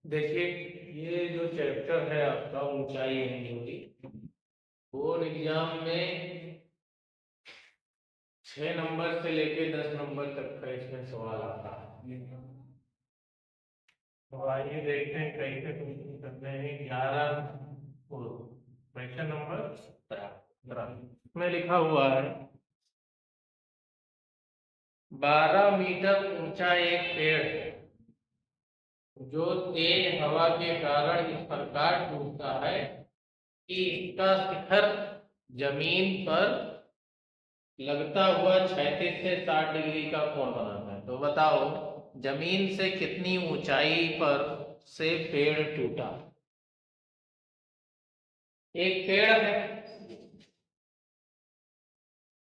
देखिए, ये जो चैप्टर है आपका ऊंचाई एंड दूरी, बोर्ड एग्जाम में 6 नंबर से लेके 10 नंबर तक का इसमें सवाल आता है। तो आइए देखते हैं कैसे क्वेश्चन करते हैं। 11 क्वेश्चन नंबर 17 में लिखा हुआ है 12 मीटर ऊंचा एक पेड़ है जो तेज हवा के कारण इस प्रकार टूटता है कि इसका शिखर जमीन पर लगता हुआ 36 से 60 डिग्री का कोण बनाता है। तो बताओ, जमीन से कितनी ऊंचाई पर से पेड़ टूटा। एक पेड़ है,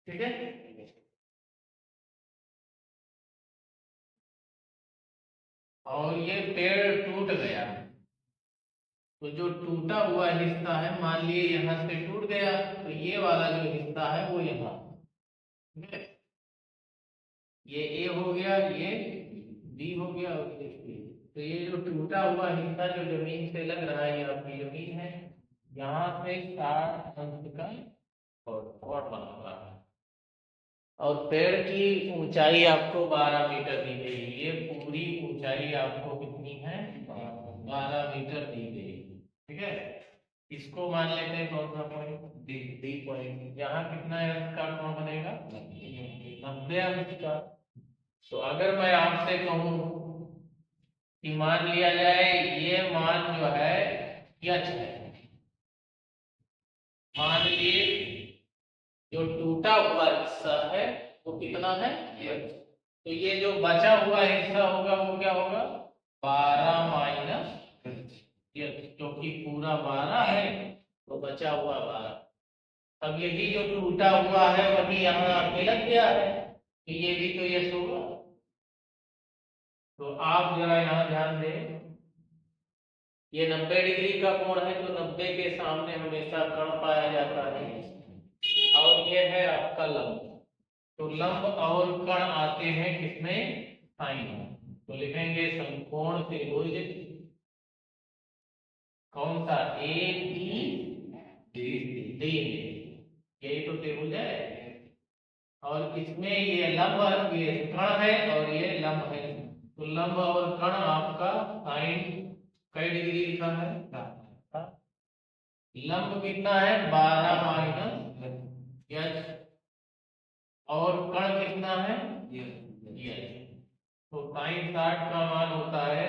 ठीक है, और ये पेड़ टूट गया। तो जो टूटा हुआ हिस्सा है, मान लिए यहां से टूट गया, तो ये वाला जो हिस्सा है वो यहाँ, ठीक है, ये ए हो गया, ये बी हो गया और ये सी। तो ये जो टूटा हुआ हिस्सा जो जमीन से लग रहा है, ये आपकी जमीन है, यहाँ से 60 अंश का और बना रहा है। और पेड़ की ऊंचाई आपको 12 मीटर दी गई। ये पूरी ऊंचाई आपको कितनी है, 12 मीटर दी गई, ठीक है। इसको मान लेते हैं कौन सा पॉइंट, डी डी पॉइंट। यहाँ कितना अंश का कोण बनेगा, 90 अंश का। तो अगर मैं आपसे कहूं कि मान लिया जाए ये मान जो है यच है, मान लिए जो टूटा हुआ हिस्सा है वो कितना है यच, तो ये जो बचा हुआ हिस्सा होगा वो क्या होगा, 12 माइनस यच, क्योंकि पूरा 12 है तो बचा हुआ 12। अब यही जो टूटा हुआ है वही यहाँ आके लग गया है, तो ये भी तो यच होगा। तो आप जरा यहाँ ध्यान दें, ये 90 डिग्री का कोण है, तो 90 के सामने हमेशा कण पाया जाता है, और ये है आपका लंब। तो लंब और कण आते हैं किसमें, साइन में। तो लिखेंगे समकोण त्रिभुज, कौन सा, ए बी डी में, यही तो त्रिभुज है। और इसमें ये लंब, ये कण है और ये लंब है। तो लंब और कण आपका साइन कई डिग्री लिखा है, लंब कितना है 12 माइनस यच, और कण कितना है यच। तो साइन 60 का मान होता है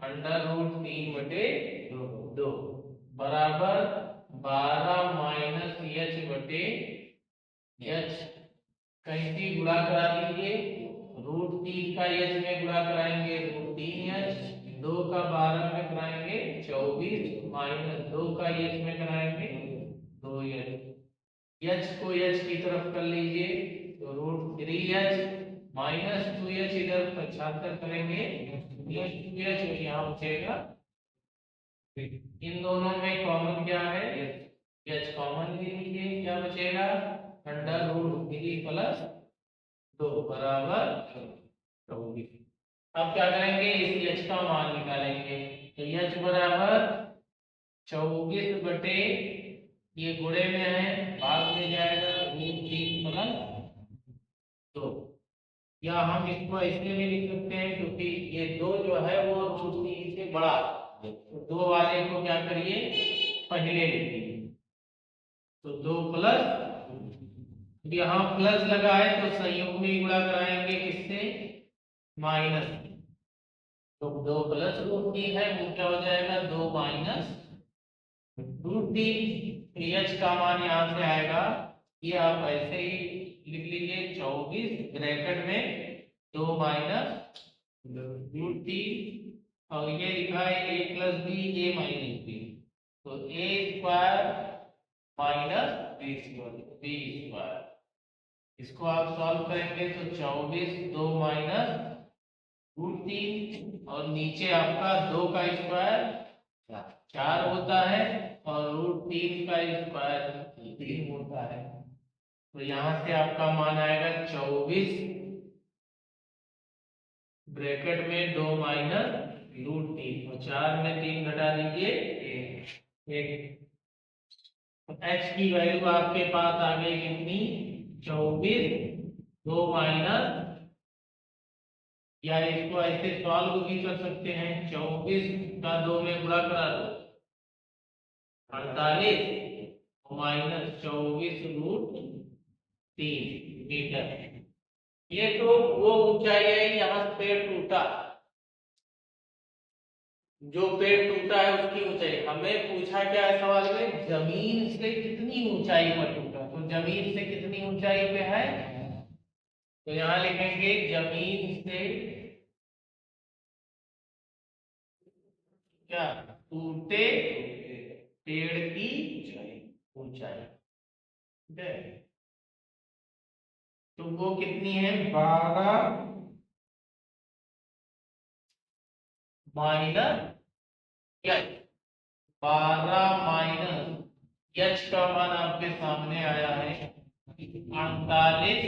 √3/2 बराबर 12 माइनस यच बटे यच। कैंची गुणा करा दीजिए, √3 का यच में गुणा कराएंगे √3h, 2 का 12 में कराएंगे 24, माइनस 2 का यच में कराएंगे 2h। यच को यच की तरफ कर लीजिए, तो √3h माइनस 2h इधर पक्षांतर करेंगे, प्लस 2h यहाँ बचेगा। इन दोनों में कॉमन क्या है, यच कॉमन ले लीजिए, क्या बचेगा, √3 प्लस 2 बराबर 24। अब क्या करेंगे, इस यच का मान निकालेंगे। तो यच बराबर 24 बटे, ये गुणे में है, भाग में जाएगा √3 प्लस 2। या हम इसको इसलिए भी लिख सकते हैं क्योंकि ये 2 जो है वो √3 से बड़ा, तो 2 वाले को क्या करिए, पहले लिखिए। तो 2 प्लस, यहाँ प्लस लगा है तो संयोग में गुणा कराएंगे किससे, माइनस। तो 2 प्लस √3 है, वो क्या हो जाएगा 2 माइनस √3। एच का मान यहाँ से आएगा, ये आप ऐसे ही लिख लीजिए 24 ब्रैकेट में 2 माइनस √3, और ये लिखा है a plus B, A minus B, तो a square minus B square. इसको आप सॉल्व करेंगे तो 24, 2 माइनस √3, और नीचे आपका 2 का स्क्वायर 4 होता है, और √3 का स्क्वायर 3 होता है। तो यहाँ से आपका मान आएगा 24 ब्रैकेट में 2 माइनस √3, तो 4 में 3 घटा दीजिए 1। तो h की वैल्यू आपके पास आ गई कितनी? 24। 2 माइनस, या इसको ऐसे सॉल्व भी कर सकते हैं, 24 का 2 में गुणा करा दो, 48 माइनस 24√3 मीटर। ये तो वो ऊंचाई है यहाँ पेड़ टूटा, जो पेड़ टूटा है उसकी ऊंचाई। हमें पूछा क्या है सवाल में? जमीन से कितनी ऊंचाई पर टूटा, तो जमीन से कितनी ऊंचाई पे है, तो यहाँ लिखेंगे जमीन से क्या टूटे पेड़ की ऊंचाई, ठीक है। तो वो कितनी है? 12 माइनस यच, 12 माइनस यच का मान आपके सामने आया है 48,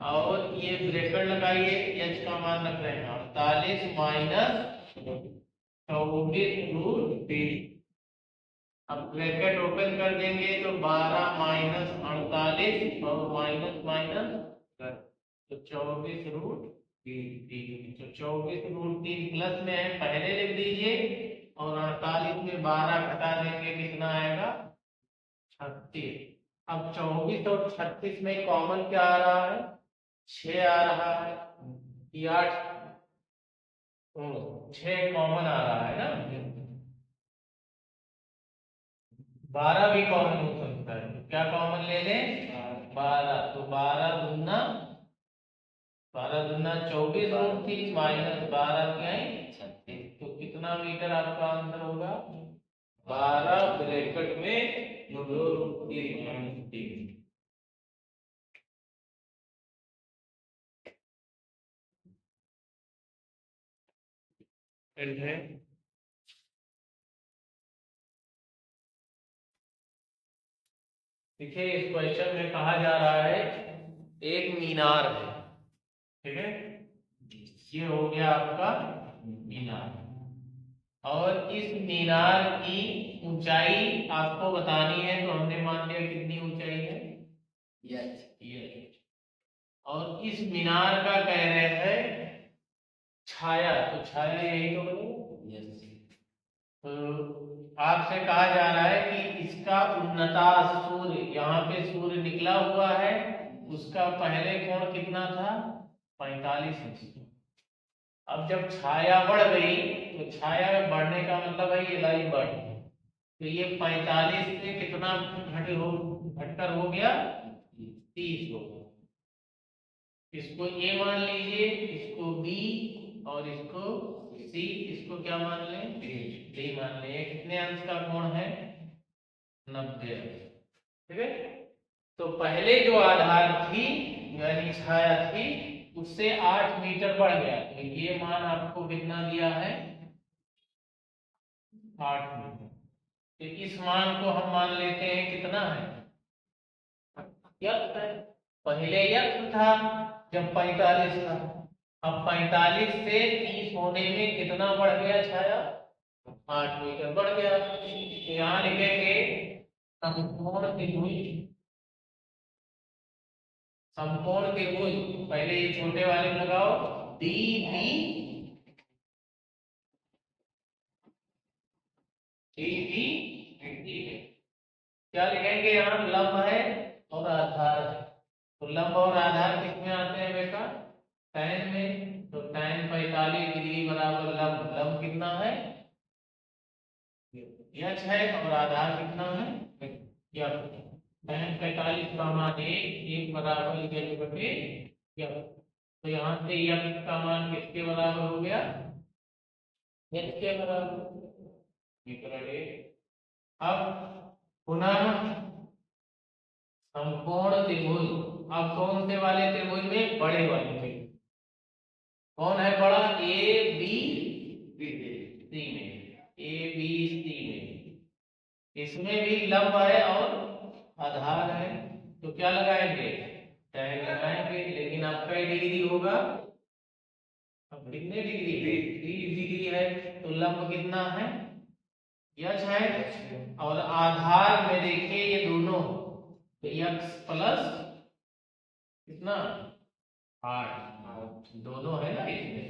और ये ब्रैकेट लगाइए, यच का मान रख रहे हैं 48 माइनस 24√3। अब ब्रैकेट ओपन कर देंगे तो 12 माइनस 48 और माइनस माइनस, तो 24√3। तो 24√3 प्लस में है, पहले लिख दीजिए, और 48 में 12 घटा देंगे, कितना आएगा? 36। अब 24 और 36 में कॉमन क्या आ रहा है? 6 आ रहा है, 8, 6 कॉमन आ रहा है ना, 12 भी कॉमन हो सकता है, तो क्या कॉमन ले लें? 12, तो 12 दूना 24√3 माइनस 12 क्या है? 36। तो कितना मीटर आपका आंसर होगा? 12 ब्रैकेट में 2√3। है। देखिए इस क्वेश्चन में कहा जा रहा है एक मीनार है, ठीक है, ये हो गया आपका मीनार, और इस मीनार की ऊंचाई आपको बतानी है, तो हमने मान लिया कितनी ऊंचाई है? ये। और इस मीनार का कह रहे हैं छाया, तो छाया यही तो बनेगा। तो आपसे कहा जा रहा है कि इसका उन्नता सूर्य, यहाँ पे सूर्य निकला हुआ है, उसका पहले कोण कितना था? 45 अंश। अब जब छाया बढ़ गई, तो छाया बढ़ने का मतलब है ये लाइन बढ़, तो ये 45 से कितना घटकर हो गया? 30 हो गया। इसको ए मान लीजिए, इसको बी, और इसको सी, इसको क्या मान लें? डी मान लें। कितने अंश का कोण है? 90 अंश, ठीक है। तो पहले जो आधार थी यानी छाया थी, उससे 8 मीटर बढ़ गया, तो ये मान आपको कितना दिया है? 8 मीटर। तो इस मान को हम मान लेते हैं कितना है? यक्स है। पहले यक्स था जब 45 था, अब 45 से 30 होने में कितना बढ़ गया छाया? 8 मीटर बढ़ गया। तो यहाँ लिखेंगे समकोण त्रिभुज, समकोण त्रिभुज, पहले ये छोटे वाले लगाओ, डी बी क्या लिखेंगे? यहाँ लंब है और आधार है, तो लंब और आधार किसमें आते हैं बेटा? tan में। तो tan 45 डिग्री बराबर लंब, लंब कितना है? यच है, और आधार कितना है? यफ। tan 45 का मान 1 बराबर यच बटे यफ। तो यहाँ से यफ का मान किसके बराबर हो गया? यच के बराबर। अब पुनः समकोण त्रिभुज, अब कौन से वाले त्रिभुज में? बड़े वाले में। कौन है बड़ा? ए बी सी में, ए बी सी में, इसमें भी लंब है और आधार है, तो क्या लगाएंगे? tan लगाएंगे, लेकिन आपका डिग्री होगा अब कितने डिग्री है? 30 डिग्री है। तो लंब कितना है? यच है। और आधार में देखिए ये दोनों, तो यक्स प्लस कितना 8 दोनों है ना इसमें।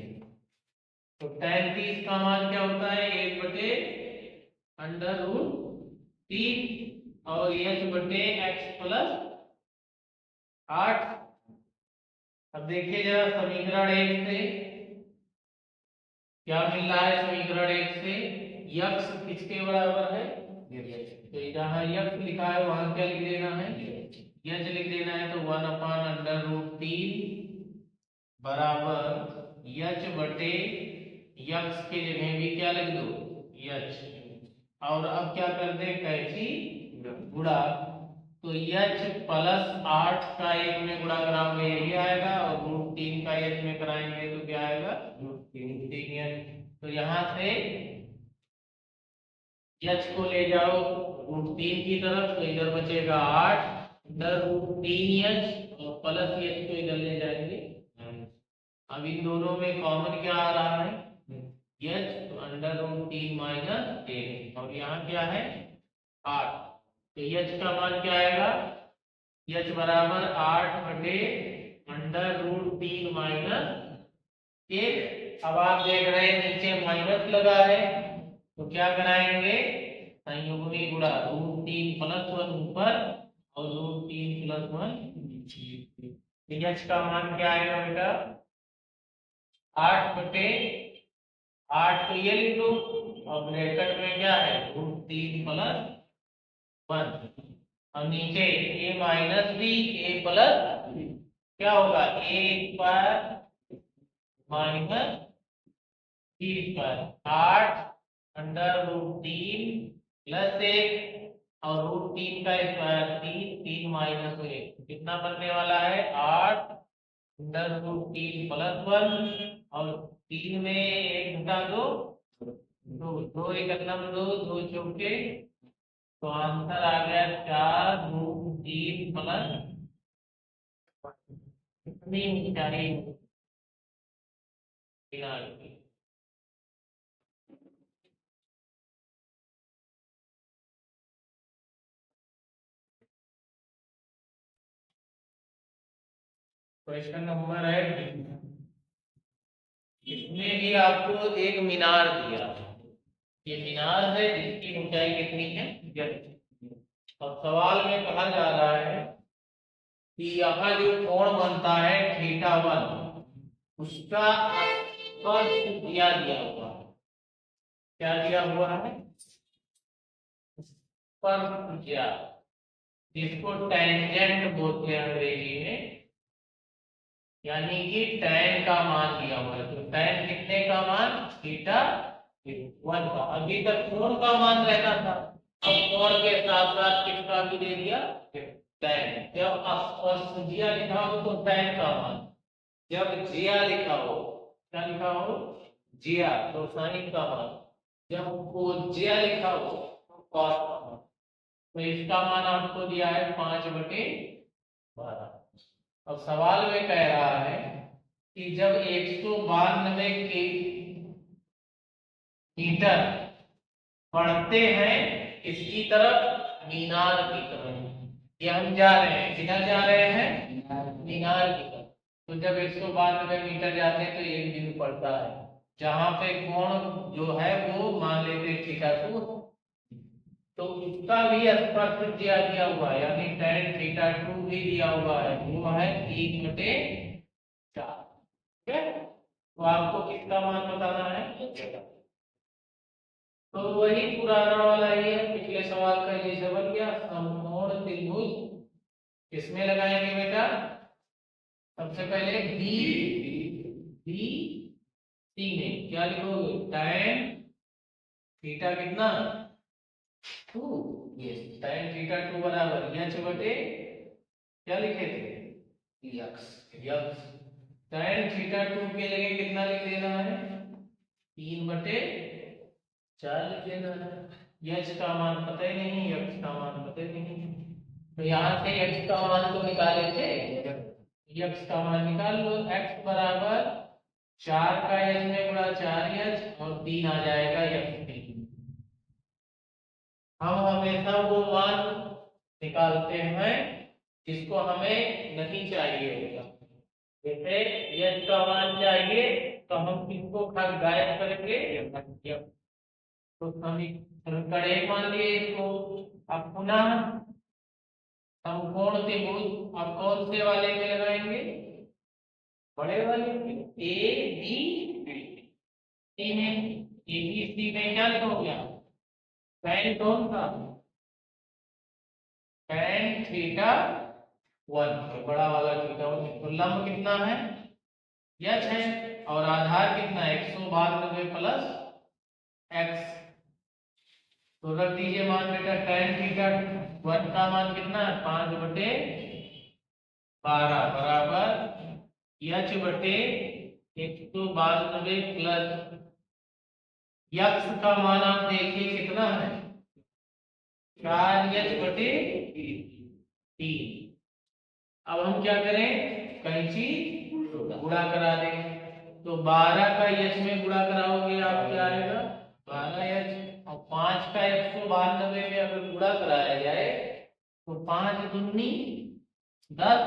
तो tan 30 का मान क्या होता है? 1/√3 और एच बटे एक्स प्लस 8। अब देखिए जरा समीकरण 1 से क्या मिल रहा है? समीकरण 1 से यक्स किसके बराबर है? तो जहां यक्स लिखा है वहां क्या लिख देना है? यच लिख देना है। तो 1/√3 बराबर यच बटे यक्स के जगह भी क्या लिख दो? यच। और अब क्या कर दे? कैंची गुणा। तो यच प्लस 8 का 1 में गुणा कराओगे यही आएगा, और √3 का यच में कराएंगे तो क्या आएगा? √3। तो यहाँ से यच को ले जाओ √3 की तरफ, तो इधर बचेगा 8/√3 यच, और प्लस यच को इधर ले जाएंगे। अब इन दोनों में कॉमन क्या आ रहा है? यच। तो √3 माइनस 1, और यहाँ क्या है? 8। तो यच का मान क्या आएगा? यच बराबर 8 बटे √3 माइनस 1। अब आप देख रहे हैं नीचे माइनस लगा है, तो क्या कराएंगे? संयुग्मी गुणा। √3 प्लस 1 ऊपर और √3 प्लस 1। यच का मान क्या आएगा बेटा? 8 बटे 8, तो ये लिख दो। और ब्रैकेट में क्या है? √3 प्लस 1। और नीचे a minus B, a plus क्या होगा? a square minus B square. 8/√3 plus 1 और √3 का स्क्वायर 3, 3 माइनस 1 कितना बनने वाला है? 8/√3 प्लस 1, और 3 में 1 घटा 2, 2 1 2, 2 चौके, तो आंसर आ गया 4√3 प्लस कितनी ऊंचाई? मीनार की। क्वेश्चन नंबर है, इसमें भी आपको एक मीनार दिया। ये मीनार है जिसकी ऊंचाई कितनी है? और सवाल में कहा जा रहा है कि यहाँ जो कोण बनता है θ1, उसका स्पर्श दिया हुआ है। क्या दिया हुआ है? स्पर्श ज्या, जिसको टेंजेंट बोलते हैं अंग्रेजी में। यानी कि tan का मान दिया हुआ है। तो tan कितने का मान? θ1 का। अभी तक कोण का मान रहता था, अब कोण के साथ साथ किसका भी दे दिया? tan। जब स्पर्शज्या लिखा हो तो tan का मान, जब ज्या लिखा हो, क्या लिखा हो? ज्या, तो sin का मान, जब कोज्या लिखा हो तो cos का मान। तो इसका मान आपको दिया है 5/12। अब सवाल में कह रहा है कि जब 192 के मीटर बढ़ते हैं इसकी तरफ, मीनार की तरफ, ये हम जा रहे हैं, किधर जा रहे हैं? मीनार की तरफ। तो जब 192 मीटर जाते हैं तो एक बिंदु पड़ता है जहां पे कोण जो है वो मान लेते हैं θ2, तो उसका भी स्पर्श दिया हुआ है, यानी tan θ2 भी दिया हुआ है, वो है 3/4। ठीक है, तो आपको किसका मान बताना है? तो वही पुराना वाला ही है, पिछले सवाल का जैसे बन गया। समकोण त्रिभुज किसमें लगाएंगे बेटा? सबसे पहले बी बी सी में क्या लिखोगे? tan थीटा कितना? 2। यस, tan θ2 बराबर यच बटे क्या लिखे थे? यक्स। यक्स। tan θ2 के जगह कितना लिख देना है? 3/4 लिख देना है। यच का मान पता ही नहीं, यक्स का मान पता ही नहीं, तो यहाँ से यक्स का मान तो निकाले थे, यक्स का मान निकाल लो। x बराबर 4 का एच में गुणा 4h और 3 आ जाएगा x3। हम हमेशा वो मान निकालते हैं जिसको हमें नहीं चाहिए होगा। जैसे यह का मान चाहिए तो हम किसको गायब करेंगे, तो समीकरण 1 मान लिए इसको। अब पुनः समकोण त्रिभुज अब कौन से वाले में लगाएंगे, बड़े वाले में, ए बी सी में। ए बी सी में क्या हो गया, tan कौन सा, tan थीटा 1, तो बड़ा वाला थीटा 1। तो लंब कितना है, यच है, और आधार कितना है 192 प्लस x। तो रख दीजिए मान बेटा, tan थीटा 1 का मान कितना है 5/12 बराबर यच बटे 192 प्लस यक्स का मान आप देखिए कितना है 4h बटे 3। अब हम क्या करें, कैंची गुणा करा देंगे। तो 12 का h में गुणा कराओगे आप क्या आएगा 12h, और 5 का 192 में अगर गुणा कराया जाए तो 5 दूनी 10,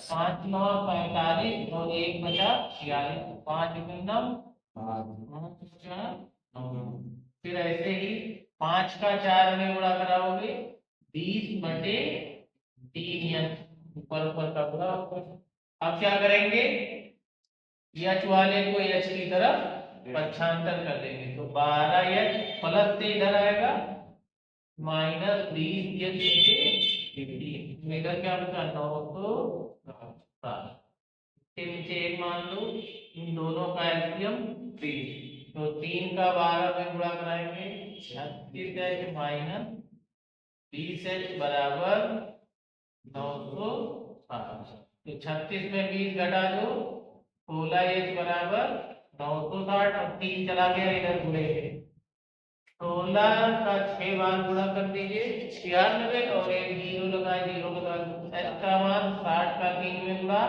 5 9 45 और 1 बचा 46, 5 9 फिर ऐसे ही 5 का 4 में गुणा कराओगे 20/3, ऊपर ऊपर का पूरा ऊपर। अब क्या करेंगे, एच वाले को एच की तरफ पक्षांतर कर देंगे। तो 12h प्लस से इधर आएगा -20h इधर क्या बचा 907। इसके नीचे एक मान लो, इन दोनों का एलसीएम 3। तो 3 का 12 में गुणा कराएंगे 36h - 20h बराबर 907। तो 36 में 20 घटा दो 16h बराबर 960, और 3 चला गया इधर गुणे 16 का 6 बार गुणा कर दीजिए 96, और एक 0 लगाए 0 लगा दो। h का मान 60 का 3 में गुणा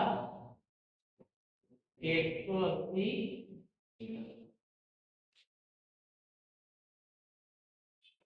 180